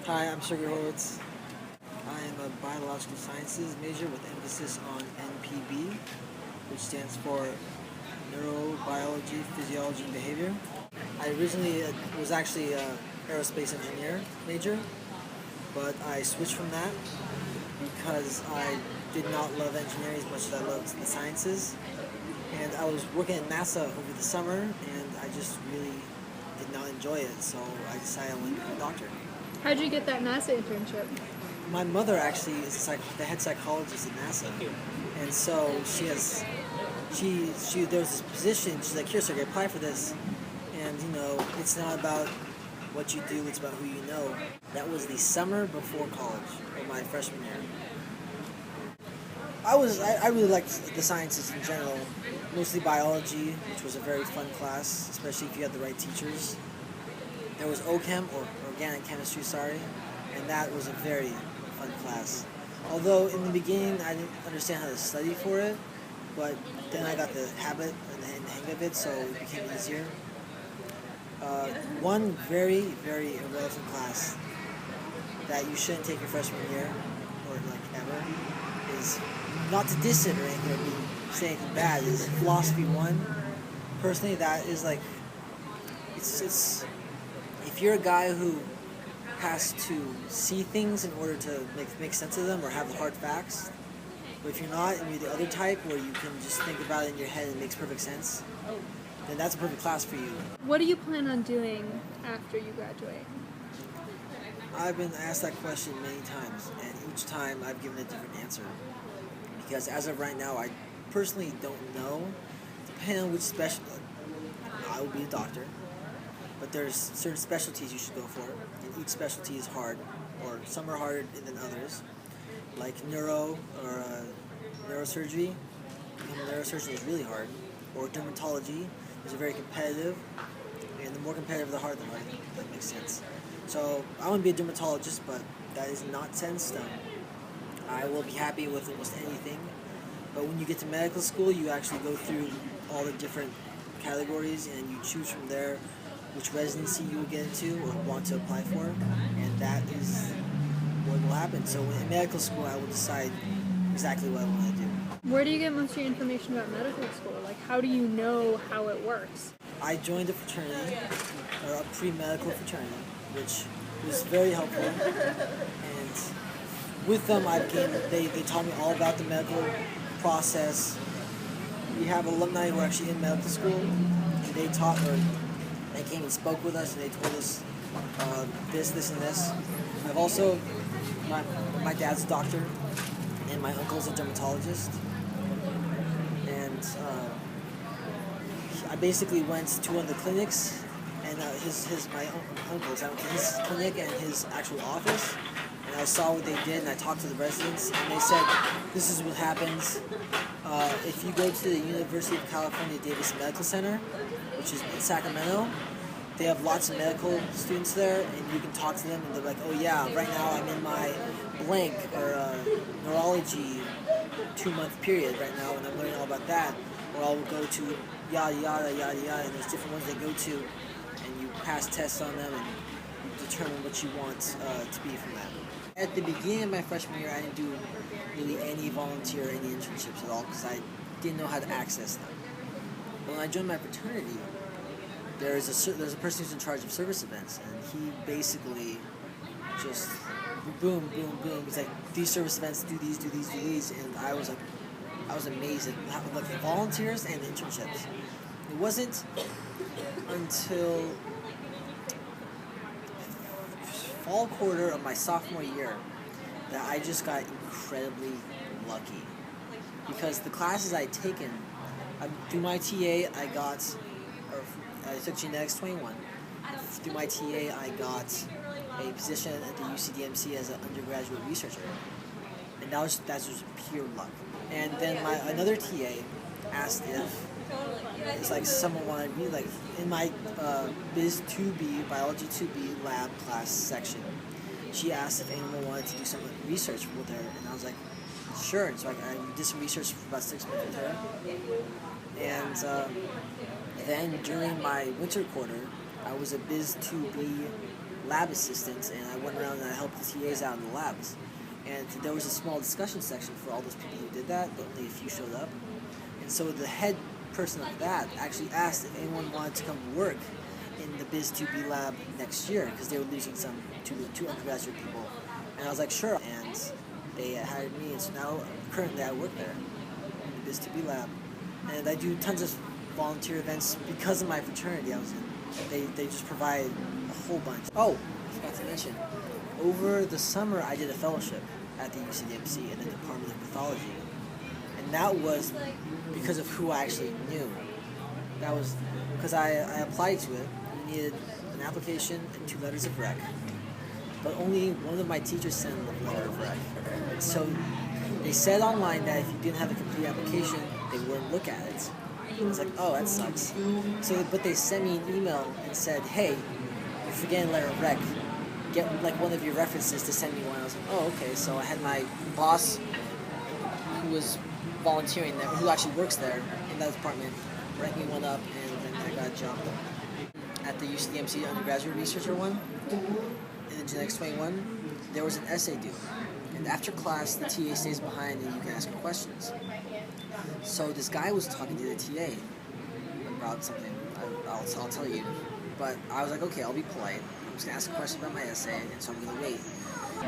Hi, I'm Sergei. I am a biological sciences major with emphasis on NPB, which stands for neurobiology, physiology, and behavior. I originally was actually an aerospace engineer major, but I switched from that because I did not love engineering as much as I loved the sciences. And I was working at NASA over the summer, and I just really did not enjoy it, so I decided I wanted to become a doctor. How'd you get that NASA internship? My mother actually is the head psychologist at NASA, and so there was this position. She's like, "Here, Sergei, apply for this." And it's not about what you do; it's about who you know. That was the summer before college, or my freshman year. I really liked the sciences in general, mostly biology, which was a very fun class, especially if you had the right teachers. There was OChem, or organic chemistry, and that was a very fun class. Although in the beginning I didn't understand how to study for it, but then I got the habit and the hang of it, so it became easier. One very, very irrelevant class that you shouldn't take your freshman year, or ever, is not to diss it or anything or say anything bad, is philosophy 1. Personally, that is it's if you're a guy who has to see things in order to make sense of them or have the hard facts, but if you're not and you're the other type where you can just think about it in your head and it makes perfect sense, then that's a perfect class for you. What do you plan on doing after you graduate? I've been asked that question many times, and each time I've given a different answer. Because as of right now, I personally don't know. Depending on which I will be a doctor, but there's certain specialties you should go for, and each specialty is hard, or some are harder than others. Like neuro or neurosurgery. Neurosurgery is really hard, or dermatology is very competitive, and the more competitive, the harder. That makes sense. So I want to be a dermatologist, but that is not set in stone. I will be happy with almost anything, but when you get to medical school, you actually go through all the different categories, and you choose from there which residency you will get into or want to apply for, and that is what will happen. So in medical school, I will decide exactly what I want to do. Where do you get most of your information about medical school? How do you know how it works? I joined a fraternity, or a pre-medical fraternity, which was very helpful, and with them they taught me all about the medical process. We have alumni who are actually in medical school, and they came and spoke with us, and they told us this, and this. I've also, my dad's a doctor, and my uncle's a dermatologist, and I basically went to one of the clinics, and my uncle's, I went to his clinic and his actual office, and I saw what they did, and I talked to the residents, and they said, this is what happens if you go to the University of California Davis Medical Center, which is in Sacramento. They have lots of medical students there, and you can talk to them, and they're like, oh yeah, right now I'm in my blank, or neurology 2-month period right now, and I'm learning all about that. Or I'll go to yada yada yada yada, and there's different ones they go to, and you pass tests on them, and you determine what you want to be from that. At the beginning of my freshman year, I didn't do really any volunteer or any internships at all because I didn't know how to access them. But when I joined my fraternity, there's a person who's in charge of service events, and he basically just boom, boom, boom. He's like, these service events, do these, and I was amazed at the volunteers and the internships. It wasn't until fall quarter of my sophomore year that I just got incredibly lucky, because the classes I'd taken through my TA, I took Genetics 21. Through my TA, I got a position at the UCDMC as an undergraduate researcher, and that was pure luck. And then another TA asked if it's someone wanted me, in my Biz 2B, Biology 2B lab class section. She asked if anyone wanted to do some research with her, and I was like, sure. And so I did some research for about 6 months with her. And then during my winter quarter, I was a Biz 2B lab assistant, and I went around and I helped the TAs out in the labs. And there was a small discussion section for all those people who did that, but only a few showed up. And so the head person of that actually asked if anyone wanted to come work in the Biz 2B lab next year, because they were losing two undergraduate people. And I was like, sure. And they hired me, and so now currently I work there in the Biz 2B lab. And I do tons of volunteer events because of my fraternity I was in. They just provide a whole bunch. Oh, I forgot to mention, over the summer I did a fellowship at the UCDMC in the Department of Pathology. And that was because of who I actually knew. That was because I applied to it. You needed an application and 2 letters of rec. But only one of my teachers sent a letter of rec. So they said online that if you didn't have a complete application, they wouldn't look at it. I was like, oh, that sucks. But they sent me an email and said, hey, you're forgetting a letter of rec. Get like one of your references to send me one. I was like, oh, okay. So I had my boss, who was volunteering there, who actually works there in that department, write me one up, and then I got a job at the UCDMC undergraduate researcher one. In the Genetics 21, there was an essay due. And after class, the TA stays behind and you can ask her questions. So this guy was talking to the TA about something. I'll tell you. But I was like, okay, I'll be polite. I'm just going to ask a question about my essay, and so I'm going to wait.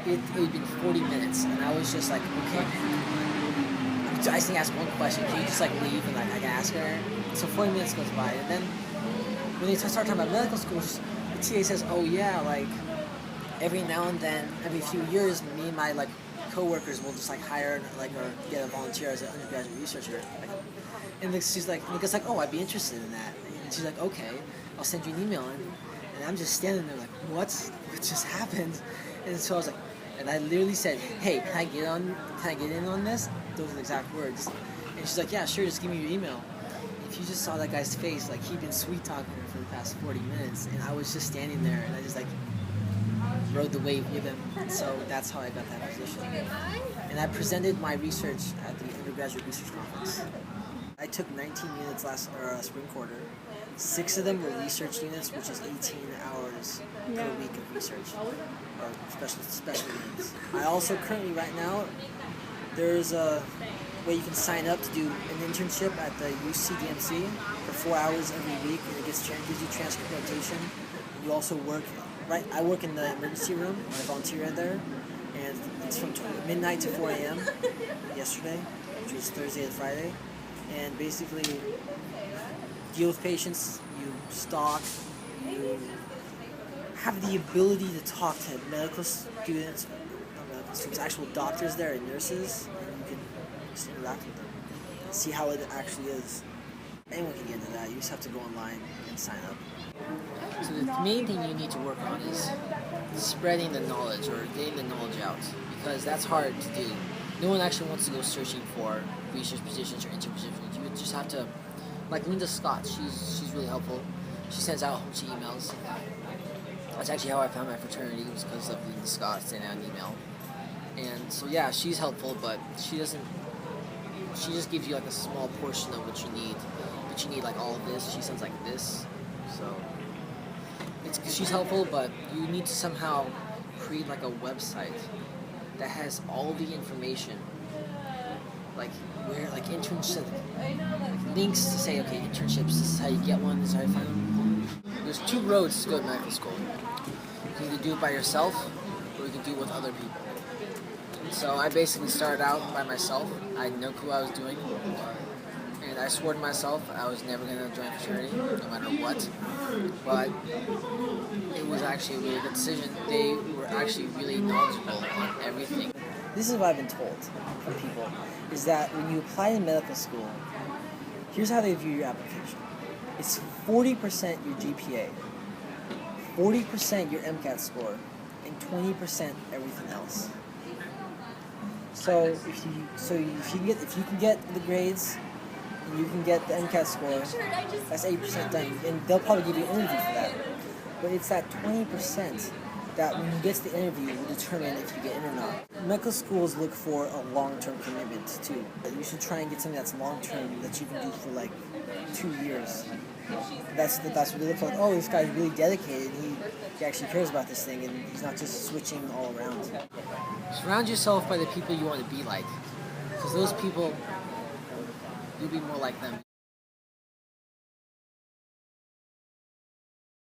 It had been 40 minutes, and I was just like, okay, man. I just need to ask one question. Can you just like leave and like I can ask her? So 40 minutes goes by, and then when they start talking about medical schools, the TA says, oh yeah, like every now and then, every few years, me and my like co-workers will just like hire like or get a volunteer as an undergraduate researcher. And she's like, and it's like, oh, I'd be interested in that. And she's like, okay, I'll send you an email. And I'm just standing there like, what just happened? And so I was like, and I literally said, hey, can I get in on this? Those are the exact words. And she's like, yeah, sure, just give me your email. If you just saw that guy's face, like he'd been sweet talking her for the past 40 minutes, and I was just standing there, and I just like rode the wave with him. And so that's how I got that position. And I presented my research at the undergraduate research conference. I took 19 units last spring quarter. 6 of them were research units, which is 18 hours per week of research, or special units. I also currently, right now, there's a way you can sign up to do an internship at the UCDMC for 4 hours every week, and it gives you transcript notation. And you also work, right? I work in the emergency room. I volunteer in there, and it's from midnight to 4 a.m. yesterday, which was Thursday and Friday, and basically deal with patients, you stalk, you have the ability to talk to medical students, not medical students, actual doctors there and nurses, and you can just interact with them and see how it actually is. Anyone can get into that, you just have to go online and sign up. So the main thing you need to work on is spreading the knowledge or getting the knowledge out, because that's hard to do. No one actually wants to go searching for research positions or intern positions. You just have to, like Linda Scott, she's really helpful. She sends out a bunch of emails. That's actually how I found my fraternity, was because of Linda Scott sending out an email. And so yeah, she's helpful, but she just gives you like a small portion of what you need. But you need like all of this. She sends like this. So she's helpful, but you need to somehow create like a website that has all the information, like where like internships, like links to say, okay, internships, this is how you get one, this is how you find them. There's 2 roads to go to medical school. You can either do it by yourself, or you can do it with other people. So I basically started out by myself. I had no clue what I was doing, and I swore to myself I was never going to join a fraternity, no matter what. But it was actually a really good decision. They were actually really knowledgeable on everything. This is what I've been told from people, is that when you apply to medical school, here's how they view your application. It's 40% your GPA, 40% your MCAT score, and 20% everything else. So if you can get the grades and you can get the MCAT score, that's 80% done, and they'll probably give you an interview for that. But it's that 20% that when you get to the interview will determine if you get in or not. Medical schools look for a long-term commitment too. You should try and get something that's long-term that you can do for like 2 years. That's what they look for. Like, oh, this guy's really dedicated. He actually cares about this thing, and he's not just switching all around. Surround yourself by the people you want to be like, because those people, you'll be more like them.